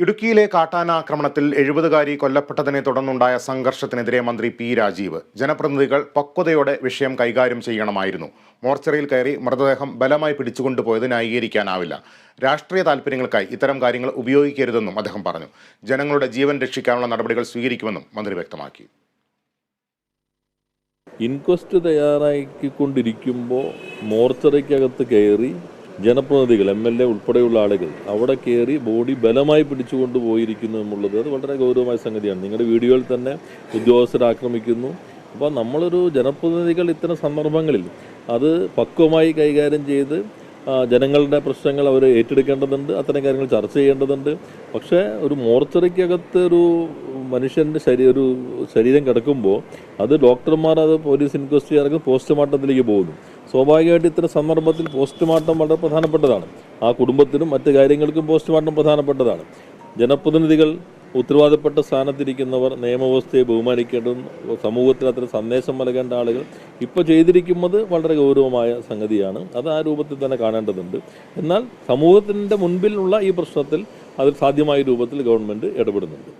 ഇടുക്കിയിലെ കാട്ടാനാക്രമണത്തിൽ 70-കാരി കൊല്ലപ്പെട്ടതിനെ തുടർന്നുണ്ടായ സംഘർഷത്തിനെതിരെ മന്ത്രി പി രാജീവ് ജനപ്രതിനിധികൾ പക്വതയോടെ വിഷയം കൈകാര്യം ചെയ്യണമായിരുന്നു. മോർച്ചറിയിൽ കയറി മൃതദേഹം ബലമായി പിടിച്ചുകൊണ്ടുപോയത് ന്യായീകരിക്കാനാവില്ല. രാഷ്ട്രീയ താൽപ്പര്യങ്ങൾക്കായി ഇത്തരം കാര്യങ്ങൾ ഉപയോഗിക്കരുതെന്നും അദ്ദേഹം പറഞ്ഞു. ജനങ്ങളുടെ ജീവൻ രക്ഷിക്കാനുള്ള നടപടികൾ സ്വീകരിക്കുമെന്നും മന്ത്രി വ്യക്തമാക്കി. ഇൻക്വസ്റ്റ് തയ്യാറാക്കിക്കൊണ്ടിരിക്കുമ്പോൾ മോർച്ചറിക്കകത്ത് കയറി ജനപ്രതിനിധികൾ MLA ഉൾപ്പെടെയുള്ള ആളുകൾ അവിടെ കയറി ബോഡി ബലമായി പിടിച്ചുകൊണ്ട് പോയിരിക്കുന്നു എന്നുള്ളത് അത് വളരെ ഗൗരവമായ സംഗതിയാണ്. നിങ്ങളുടെ വീഡിയോയിൽ തന്നെ ഉദ്യോഗസ്ഥർ ആക്രമിക്കുന്നു. അപ്പോൾ നമ്മളൊരു ജനപ്രതിനിധികൾ ഇത്തരം സന്ദർഭങ്ങളിൽ അത് പക്വമായി കൈകാര്യം ചെയ്ത് ജനങ്ങളുടെ പ്രശ്നങ്ങൾ അവർ ഏറ്റെടുക്കേണ്ടതുണ്ട്, അത്തരം കാര്യങ്ങൾ ചർച്ച ചെയ്യേണ്ടതുണ്ട്. പക്ഷേ ഒരു മോർച്ചറിക്കകത്ത് ഒരു മനുഷ്യൻ്റെ ഒരു ശരീരം കിടക്കുമ്പോൾ അത് ഡോക്ടർമാർ അത് പോലീസ് ഇൻക്വസ്റ്റ് ചെയ്യാൻ പോസ്റ്റ്മോർട്ടത്തിലേക്ക് പോകുന്നു. സ്വാഭാവികമായിട്ട് ഇത്തരം സന്ദർഭത്തിൽ പോസ്റ്റ്മോർട്ടം വളരെ പ്രധാനപ്പെട്ടതാണ്. ആ കുടുംബത്തിനും മറ്റ് കാര്യങ്ങൾക്കും പോസ്റ്റ്മോർട്ടം പ്രധാനപ്പെട്ടതാണ്. ജനപ്രതിനിധികൾ ഉത്തരവാദപ്പെട്ട സ്ഥാനത്തിരിക്കുന്നവർ നിയമവ്യവസ്ഥയെ ബഹുമാനിക്കേണ്ടതും സമൂഹത്തിൽ അത്തരം സന്ദേശം നൽകേണ്ട ആളുകൾ ഇപ്പോൾ ചെയ്തിരിക്കുന്നത് വളരെ ഗൗരവമായ സംഗതിയാണ്. അത് ആ രൂപത്തിൽ തന്നെ കാണേണ്ടതുണ്ട്. എന്നാൽ സമൂഹത്തിൻ്റെ മുൻപിലുള്ള ഈ പ്രശ്നത്തിൽ അതിൽ സാധ്യമായ രൂപത്തിൽ ഗവൺമെൻറ് ഇടപെടുന്നുണ്ട്.